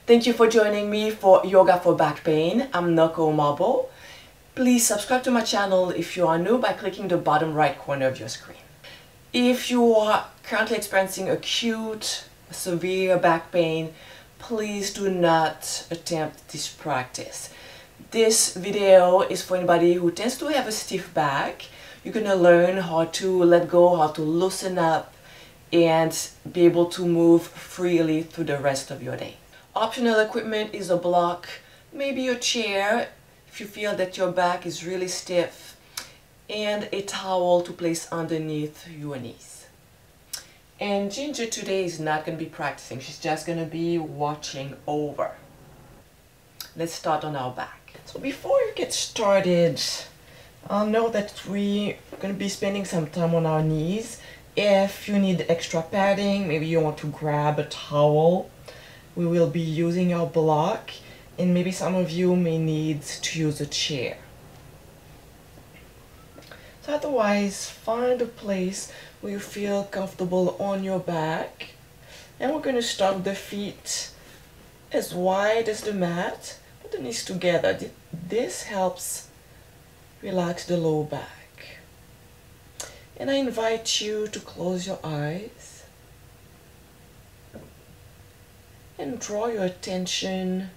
Thank you for joining me for Yoga for Back Pain. I'm Noko. Please subscribe to my channel if you are new by clicking the bottom right corner of your screen. If you are currently experiencing acute, severe back pain, please do not attempt this practice. This video is for anybody who tends to have a stiff back. You're going to learn how to let go, how to loosen up, and be able to move freely through the rest of your day. Optional equipment is a block, maybe a chair if you feel that your back is really stiff, and a towel to place underneath your knees. And Ginger today is not going to be practicing, she's just going to be watching over. Let's start on our back. So before you get started, I'll know that we're going to be spending some time on our knees. If you need extra padding, maybe you want to grab a towel, we will be using our block, and maybe some of you may need to use a chair. So otherwise, find a place where you feel comfortable on your back, and we're going to start with the feet as wide as the mat, put the knees together. This helps relax the low back. And I invite you to close your eyes and draw your attention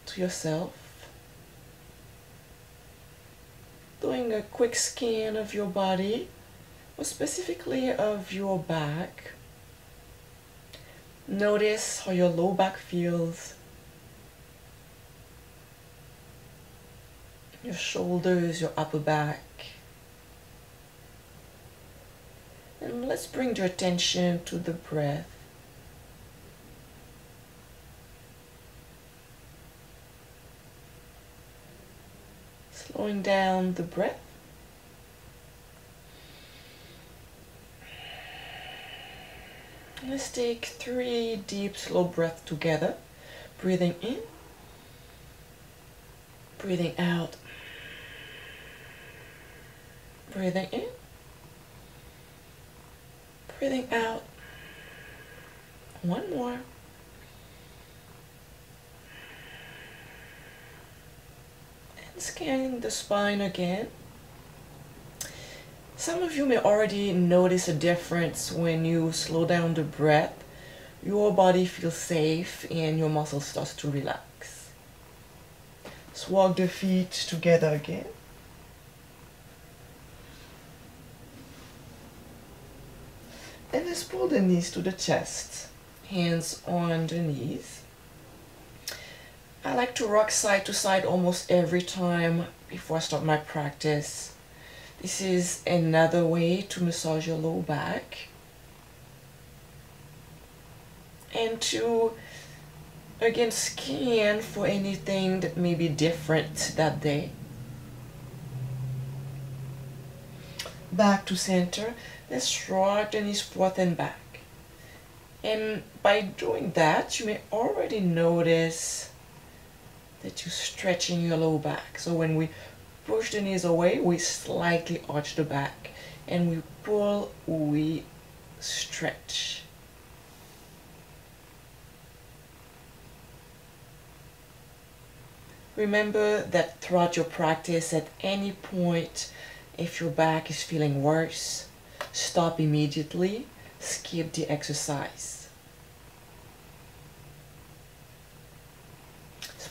to yourself, doing a quick scan of your body, or specifically of your back. Notice how your low back feels, your shoulders, your upper back. And let's bring your attention to the breath. Slowing down the breath. Let's take 3 deep, slow breaths together. Breathing in, breathing out, breathing in, breathing out. One more. Scanning the spine again. Some of you may already notice a difference when you slow down the breath. Your body feels safe and your muscles start to relax. Let's walk the feet together again. And let's pull the knees to the chest. Hands on the knees. I like to rock side to side almost every time before I start my practice. This is another way to massage your low back and to again scan for anything that may be different that day. Back to center. Let's rock the knees forth and back. And by doing that, you may already notice that you're stretching your low back. So when we push the knees away, we slightly arch the back, and we pull, we stretch. Remember that throughout your practice, at any point, if your back is feeling worse, stop immediately, skip the exercise.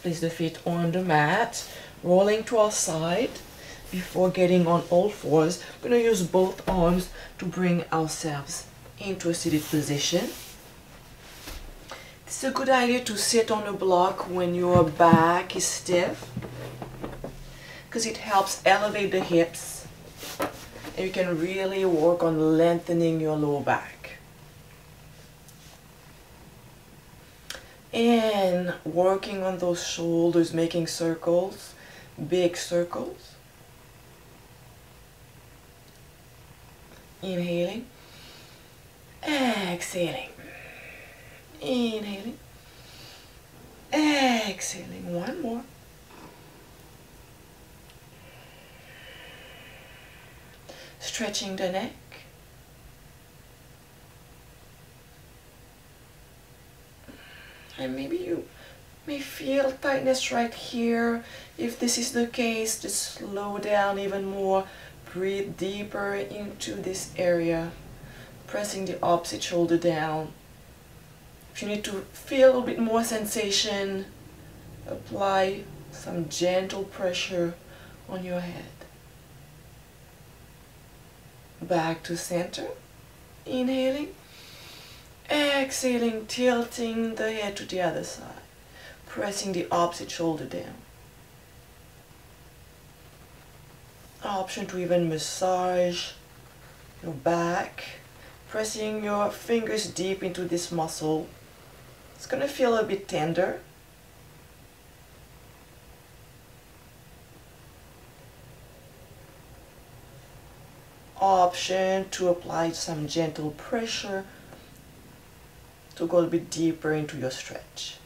Place the feet on the mat, rolling to our side. Before getting on all fours, we're going to use both arms to bring ourselves into a seated position. It's a good idea to sit on a block when your back is stiff, because it helps elevate the hips, and you can really work on lengthening your low back. And working on those shoulders, making circles, big circles. Inhaling, exhaling, inhaling, exhaling. One more. Stretching the neck. And maybe you may feel tightness right here. If this is the case, just slow down even more. Breathe deeper into this area, pressing the opposite shoulder down. If you need to feel a little bit more sensation, apply some gentle pressure on your head. Back to center. Inhaling. Exhaling, tilting the head to the other side, pressing the opposite shoulder down. Option to even massage your back, pressing your fingers deep into this muscle. It's going to feel a bit tender. Option to apply some gentle pressure to go a bit deeper into your stretch.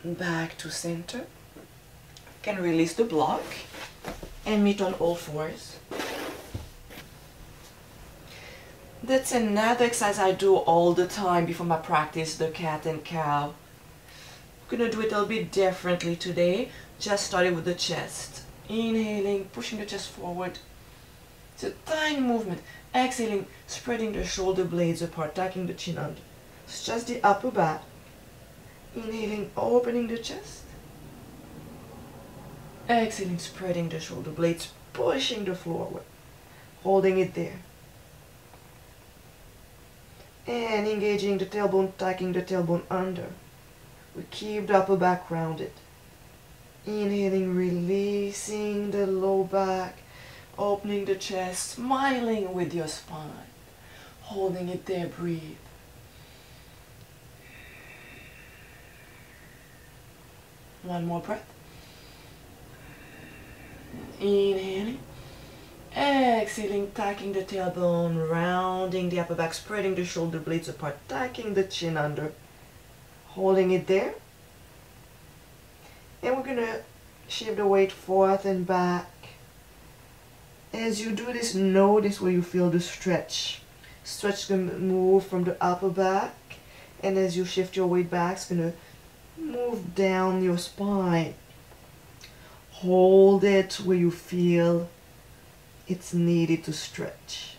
Back to center. You can release the block and meet on all fours. That's another exercise I do all the time before my practice, the cat and cow. I'm gonna do it a little bit differently today. Just starting with the chest. Inhaling, pushing the chest forward. It's a tiny movement. Exhaling, spreading the shoulder blades apart, tucking the chin under. It's just the upper back. Inhaling, opening the chest. Exhaling, spreading the shoulder blades, pushing the floor away. Holding it there. And engaging the tailbone, tucking the tailbone under. We keep the upper back rounded. Inhaling, releasing the low back. Opening the chest, smiling with your spine. Holding it there, breathe. One more breath. Inhaling. Exhaling, tucking the tailbone, rounding the upper back, spreading the shoulder blades apart, tucking the chin under. Holding it there. And we're going to shift the weight forth and back. As you do this, notice where you feel the stretch. Stretch is going to move from the upper back, and as you shift your weight back, it's going to move down your spine. Hold it where you feel it's needed to stretch.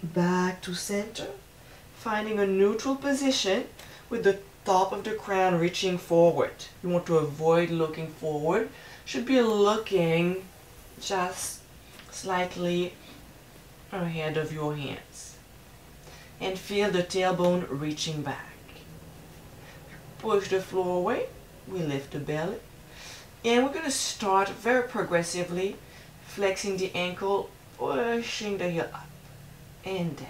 Back to center, finding a neutral position with the top of the crown reaching forward. You want to avoid looking forward. Should be looking just slightly ahead of your hands. And feel the tailbone reaching back. Push the floor away. We lift the belly. And we're going to start very progressively, flexing the ankle, pushing the heel up and down.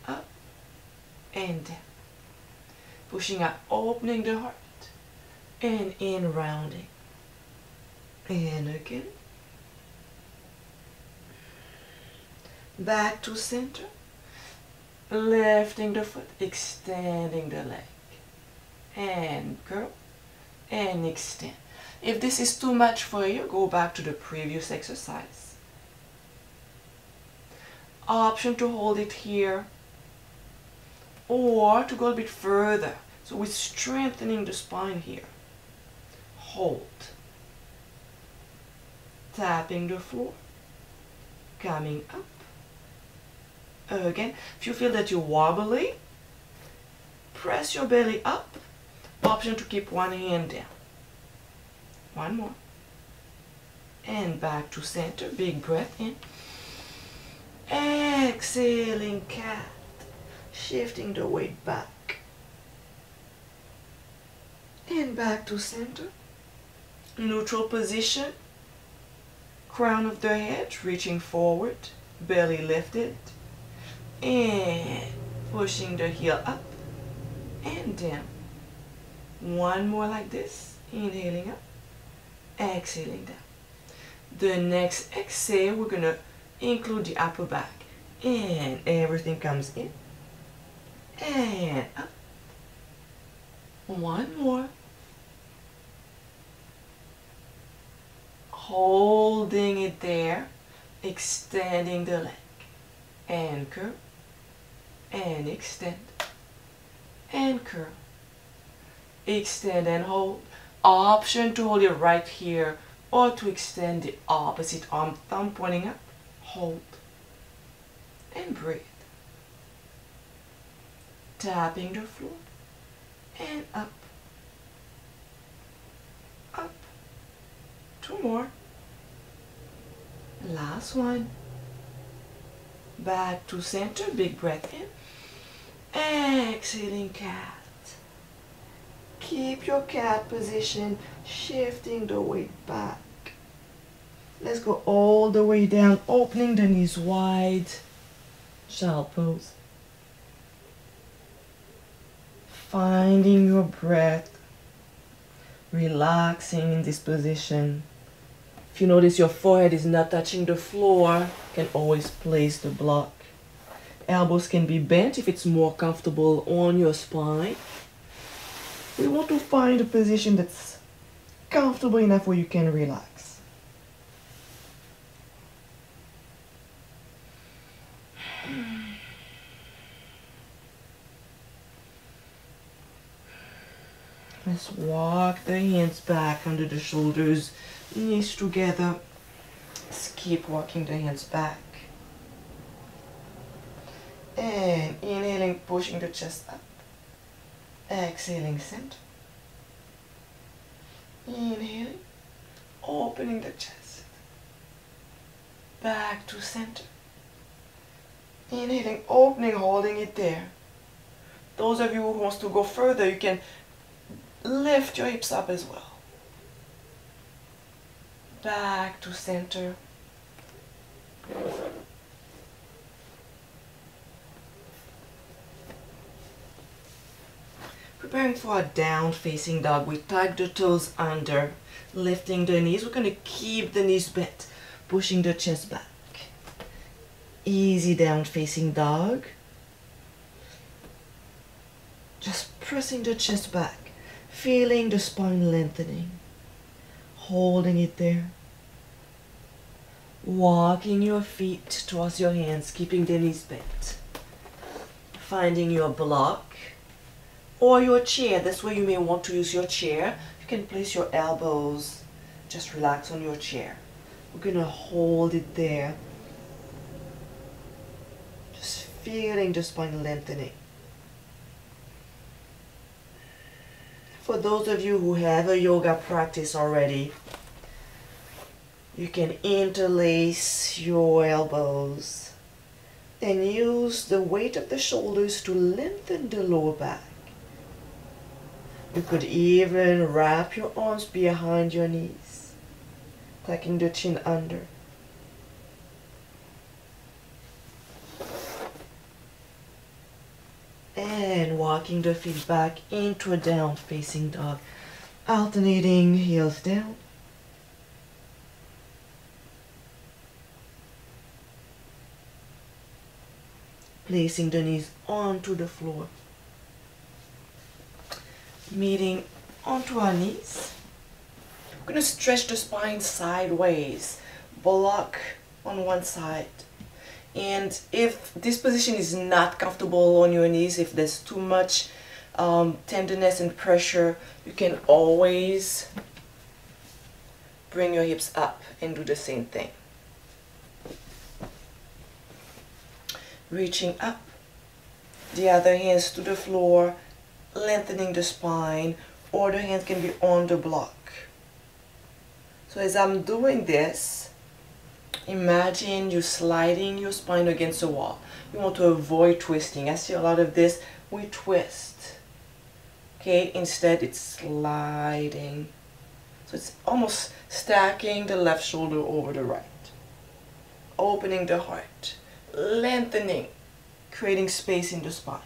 Up and down. Pushing up, opening the heart. And in, rounding. And again. Back to center. Lifting the foot, extending the leg. And curl. And extend. If this is too much for you, go back to the previous exercise. Option to hold it here. Or to go a bit further. So we're strengthening the spine here. Hold. Tapping the floor. Coming up. Again, if you feel that you're wobbly, press your belly up. Option to keep one hand down. One more. And back to center. Big breath in. Exhaling, cat. Shifting the weight back. And back to center. Neutral position. Crown of the head reaching forward. Belly lifted. And pushing the heel up and down. One more like this. Inhaling up. Exhaling down. The next exhale, we're going to include the upper back. And everything comes in. And up. One more. Holding it there. extending the leg. And curl. And extend. And curl. Extend and hold. Option to hold it right here or to extend the opposite arm, thumb pointing up. Hold. And breathe. Tapping the floor. And up. Up. 2 more. Last one. Back to center. Big breath in. Exhaling cat. Keep your cat position, shifting the weight back. Let's go all the way down, opening the knees wide. Child pose. Finding your breath. Relaxing in this position. If you notice your forehead is not touching the floor, you can always place the block. Elbows can be bent if it's more comfortable on your spine. We want to find a position that's comfortable enough where you can relax. Let's walk the hands back under the shoulders, knees together. Let's keep walking the hands back. And inhaling, pushing the chest up. Exhaling, center. Inhaling, opening the chest. Back to center. Inhaling, opening, holding it there. Those of you who wants to go further, you can lift your hips up as well. Back to center. Preparing for a down facing dog. We tuck the toes under, lifting the knees. We're going to keep the knees bent, pushing the chest back. Easy down facing dog. Just pressing the chest back, feeling the spine lengthening, holding it there. Walking your feet towards your hands, keeping the knees bent. Finding your block or your chair. That's where you may want to use your chair. You can place your elbows, just relax on your chair. We're going to hold it there. Just feeling the spine lengthening. For those of you who have a yoga practice already, you can interlace your elbows and use the weight of the shoulders to lengthen the lower back. You could even wrap your arms behind your knees, tucking the chin under. And walking the feet back into a down facing dog, alternating heels down. Placing the knees onto the floor. Meeting onto our knees. We're going to stretch the spine sideways. Block on one side. And if this position is not comfortable on your knees, if there's too much tenderness and pressure, you can always bring your hips up and do the same thing. Reaching up, the other hands to the floor, lengthening the spine, or the hands can be on the block. So as I'm doing this, imagine you sliding your spine against the wall. You want to avoid twisting. I see a lot of this. We twist. Okay, instead it's sliding. So it's almost stacking the left shoulder over the right. Opening the heart. Lengthening. Creating space in the spine.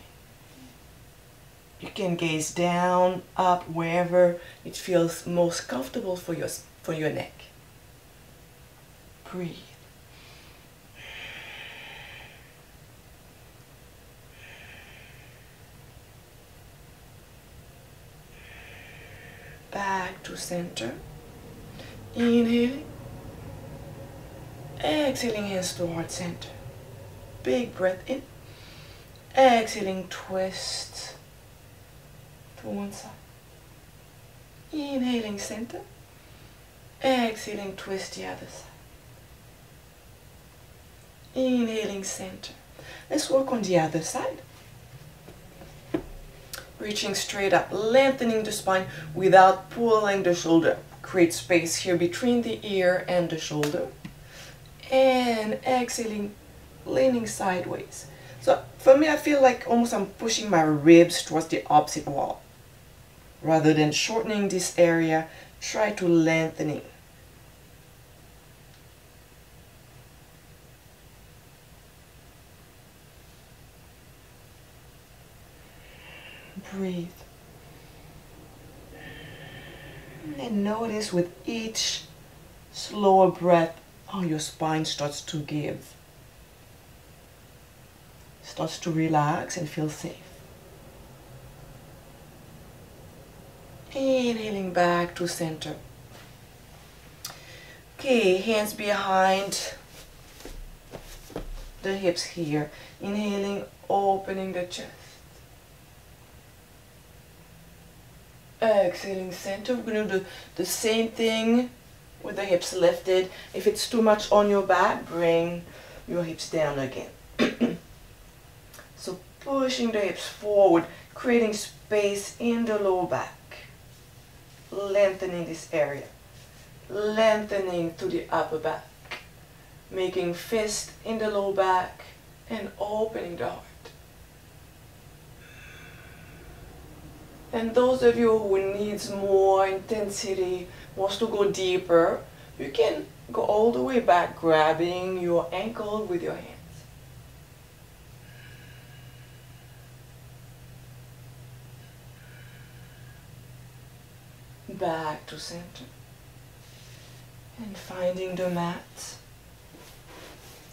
You can gaze down, up, wherever it feels most comfortable for your neck. Breathe. Back to center. Inhaling. Exhaling, hands to heart center. Big breath in. Exhaling, twist to one side. Inhaling, center. Exhaling, twist the other side. Inhaling, center. Let's work on the other side. Reaching straight up, lengthening the spine without pulling the shoulder. Create space here between the ear and the shoulder. And exhaling, leaning sideways. So for me, I feel like almost I'm pushing my ribs towards the opposite wall. Rather than shortening this area, try to lengthening. Breathe. And notice with each slower breath how your spine starts to give. Starts to relax and feel safe. Inhaling back to center. Okay, hands behind the hips here. Inhaling, opening the chest. Exhaling, center. We're going to do the same thing with the hips lifted. If it's too much on your back, bring your hips down again. So pushing the hips forward, creating space in the lower back. Lengthening this area. Lengthening to the upper back. Making fist in the lower back and opening the heart. And those of you who needs more intensity, wants to go deeper, you can go all the way back, grabbing your ankle with your hands. Back to center. And finding the mat.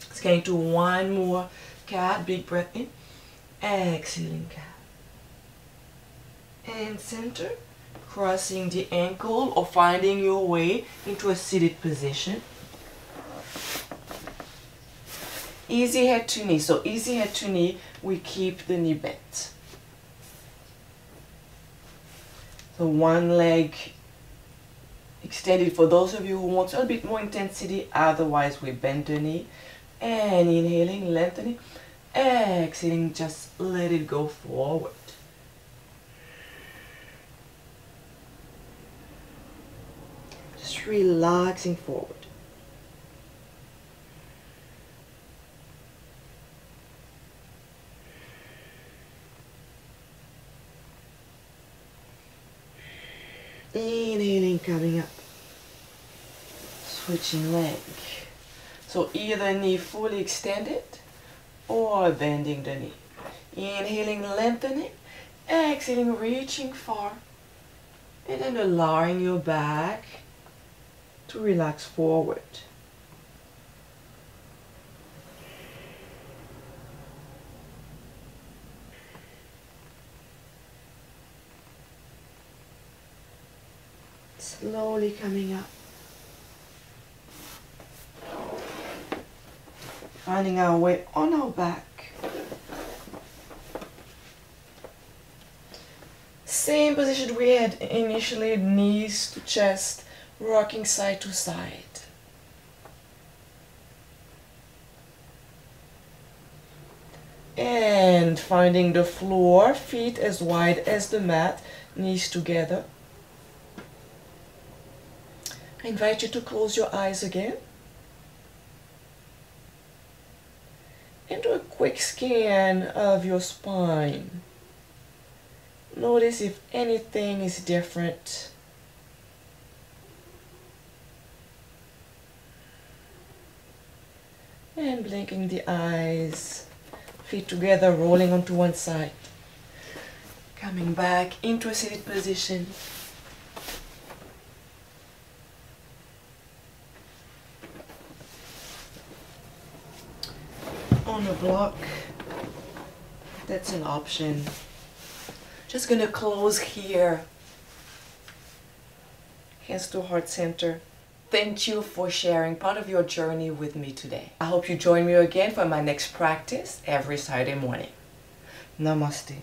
Let's get into one more cat. Big breath in. Exhaling cat. And center, crossing the ankle or finding your way into a seated position. Easy head to knee. So easy head to knee, we keep the knee bent. So one leg extended for those of you who want a little bit more intensity, otherwise we bend the knee. And inhaling, lengthening. Exhaling, just let it go forward. Relaxing forward. Inhaling, coming up. Switching leg. So either knee fully extended or bending the knee. Inhaling, lengthening. Exhaling, reaching far. And then allowing your back to relax forward. Slowly coming up. Finding our way on our back. Same position we had initially, knees to chest, rocking side to side. And finding the floor, feet as wide as the mat, knees together. I invite you to close your eyes again. And do a quick scan of your spine. Notice if anything is different. And blinking the eyes, feet together, rolling onto one side. Coming back into a seated position. On a block, that's an option. Just gonna close here. Hands to heart center. thank you for sharing part of your journey with me today. I hope you join me again for my next practice every Saturday morning. Namaste.